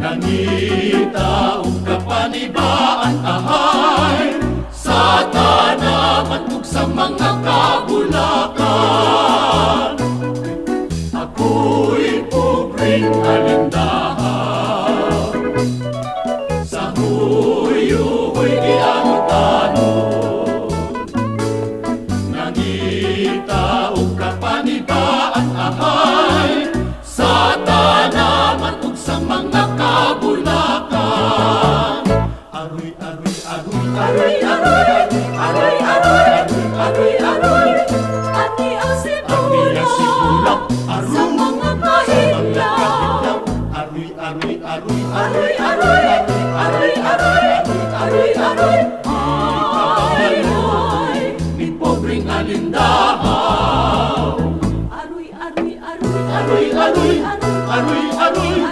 Nangita ang kapanibaan ahay sa tanaman ug sa mga kabulakan. Ako'y pobreng alindahan, sa huyo-huyo'y giangtanon. Nangita ang kapanibaan ahay sa tanaman ug sa mga kabulakan. Aroy, aroy, aroy, aroy, aroy, aroy, aroy, aroy, aroy, Ati ang ang sibulak aroy, sa mga kahitlaw. aroy, aroy, aroy, Aroy, aroy, aroy, aroy, aroy, aroy, aroy, ni pobreng alindahaw. aroy, aroy, aroy, Aroy, aroy, aroy, aroy,